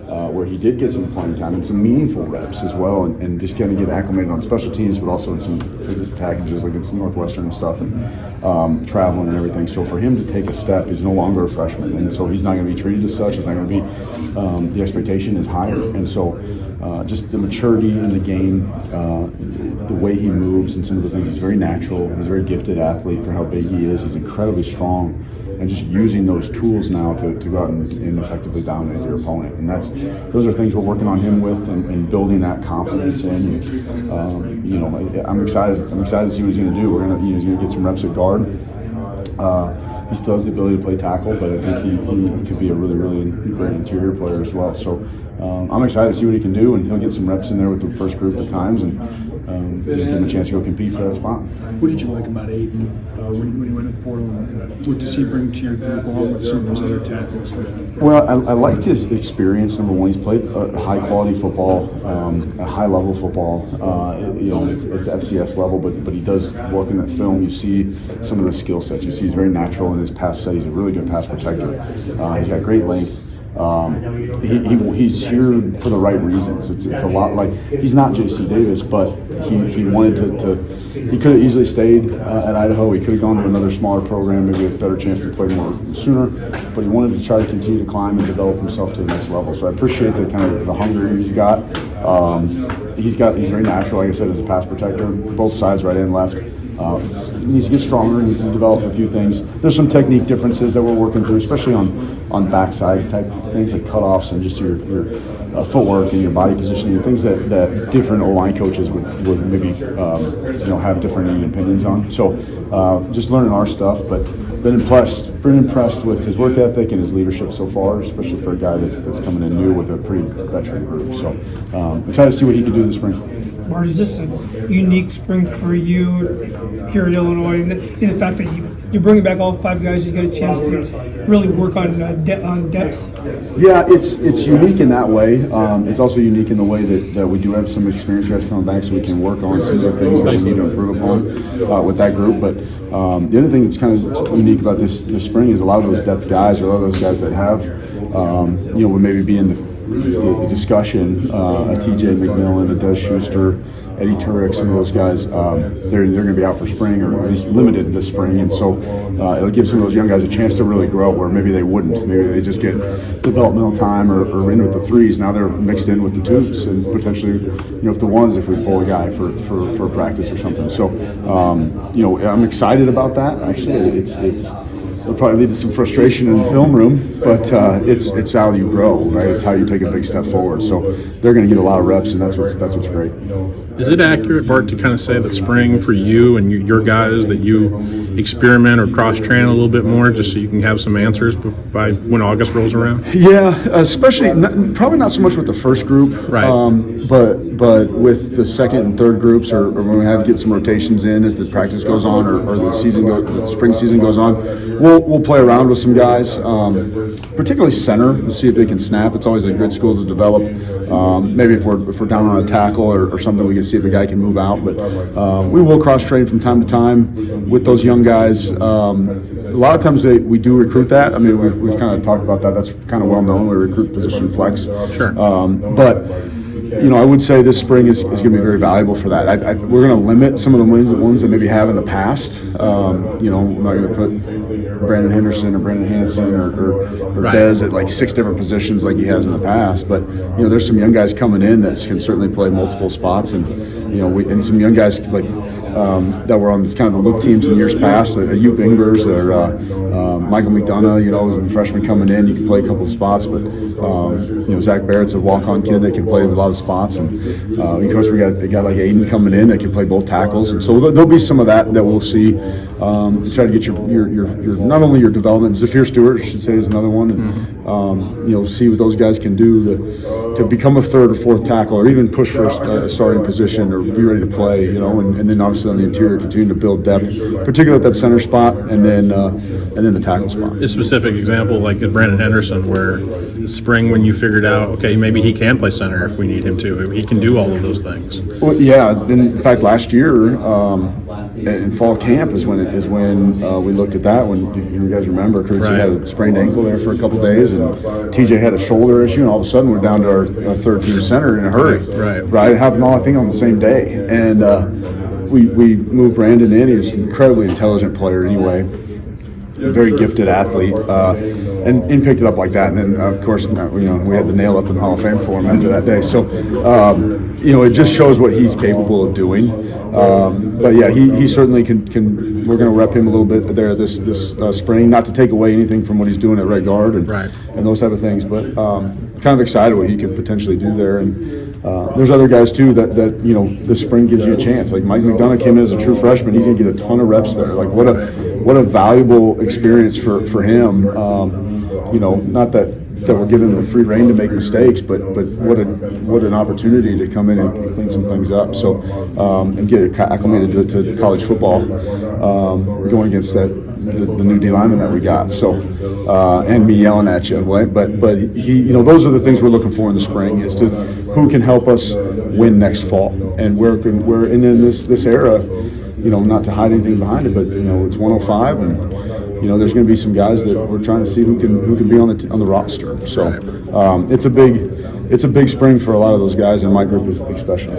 where he did get some playing time and some meaningful reps as well, and just kind of get acclimated on special teams, but also in some visit packages like in some Northwestern stuff and traveling and everything. So for him to take a step, he's no longer a freshman, and so he's not going to be treated as such. It's not going to be the expectation is higher, and so just the maturity in the game, the way he moves, and some of the things. He's very natural. He's a very gifted athlete for how big he is. He's incredibly strong, and just using those tools now to go out and effectively dominate your opponent. And those are things we're working on him with, and building that confidence in. I'm excited. I'm excited to see what he's going to do. He's going to get some reps at guard. He still has the ability to play tackle, but I think he could be a really, really great interior player as well. So I'm excited to see what he can do, and he'll get some reps in there with the first group at times, and give him a chance to go compete for that spot. What did you like about Aiden when you went to the portal, and what does he bring to your group along with some of those other tackles? Well, I liked his experience. Number one, he's played high-quality football, high-level football. It's FCS level, but he does, looking at film, you see some of the skill sets. You see he's very natural in his pass set. He's a really good pass protector. He's got great length. He's here for the right reasons. It's a lot like, he's not J.C. Davis, but he wanted to he could have easily stayed at Idaho. He could have gone to another smaller program, maybe a better chance to play more sooner, but he wanted to try to continue to climb and develop himself to the next level. So I appreciate the kind of the hunger he's got. He's very natural, like I said, as a pass protector, both sides, right and left. He needs to get stronger. He needs to develop a few things. There's some technique differences that we're working through, especially on backside type things like cutoffs and just your footwork and your body positioning, things that different O-line coaches would maybe have different opinions on. So just learning our stuff, but been impressed with his work ethic and his leadership so far, especially for a guy that's coming in new with a pretty veteran group. So excited to see what he can do this spring. Bart, is this a unique spring for you here at Illinois, in the fact that you're bringing back all 5 guys, you get a chance to really work on depth? Yeah, it's unique in that way. It's also unique in the way that we do have some experienced guys coming back, so we can work on some of the things that we need to improve upon with that group. But the other thing that's kind of unique about this spring is a lot of those depth guys, or a lot of those guys that have, would maybe be in the discussion, a TJ McMillan, a Des Schuster, Eddie Turek, some of those guys, they're going to be out for spring, or at least limited this spring, and so it'll give some of those young guys a chance to really grow where maybe they wouldn't. Maybe they just get developmental time or in with the 3s. Now they're mixed in with the 2s, and potentially, if the 1s, if we pull a guy for practice or something. So, I'm excited about that. Actually, it'll probably lead to some frustration in the film room, but it's how you grow, right? It's how you take a big step forward. So they're going to get a lot of reps, and that's what's great. Is it accurate, Bart, to kind of say that spring for you and your guys, that you experiment or cross-train a little bit more just so you can have some answers by when August rolls around? Yeah, especially probably not so much with the first group, right? But with the second and third groups, or when we have to get some rotations in as the practice goes on, or the spring season goes on, we'll play around with some guys, particularly center. We'll see if they can snap. It's always a good skill to develop. Maybe if we're down on a tackle or something, we can see if a guy can move out. But we will cross-train from time to time with those young guys. A lot of times we do recruit that. I mean, we've kind of talked about that. That's kind of well known. We recruit position flex. Sure. But I would say this spring is going to be very valuable for that. We're going to limit some of the ones that maybe have in the past. I'm not going to put Brandon Henderson or Brandon Hansen or right. Dez at like 6 different positions like he has in the past. But there's some young guys coming in that can certainly play multiple spots, and and some young guys like that were on this kind of the look teams in years past, like Hugh Bingers or Michael McDonough, as a freshman coming in, you can play a couple of spots, but Zach Barrett's a walk-on kid that can play a lot of spots, and of course we got a guy like Aiden coming in that can play both tackles, and so there'll be some of that we'll see. Try to get your not only your development. Zafir Stewart, I should say, is another one, and see what those guys can do to become a third or fourth tackle, or even push for a starting position or be ready to play, and then obviously obviously on the interior, continue to build depth, particularly at that center spot, and then the tackle spot. A specific example, like at Brandon Henderson, where this spring when you figured out, okay, maybe he can play center if we need him to. He can do all of those things. Well, yeah. In fact, last year in fall camp is when we looked at that. When you guys remember, Curtis Right. had a sprained ankle there for a couple days, and TJ had a shoulder issue, and all of a sudden we're down to our third team center in a hurry. Right. It happened all, I think, on the same day, and we moved Brandon in. He was an incredibly intelligent player anyway, very gifted athlete, and picked it up like that. And then, of course, we had the nail up in the Hall of Fame for him after that day. So, it just shows what he's capable of doing. But yeah, he certainly can. We're going to rep him a little bit there this spring, not to take away anything from what he's doing at right guard and those type of things, but kind of excited what he could potentially do there. And there's other guys too that this spring gives you a chance. Like Mike McDonough came in as a true freshman. He's going to get a ton of reps there. Like what a valuable experience for him. Not that we're giving him a free rein to make mistakes, but what an opportunity to come in and clean some things up. So and get acclimated to college football, going against the new D lineman that we got. So and me yelling at you, right? But he, those are the things we're looking for in the spring, is to who can help us win next fall, and we're in this era. Not to hide anything behind it, but it's 105, and there's going to be some guys that we're trying to see who can be on the roster. So it's a big spring for a lot of those guys, and my group is especially.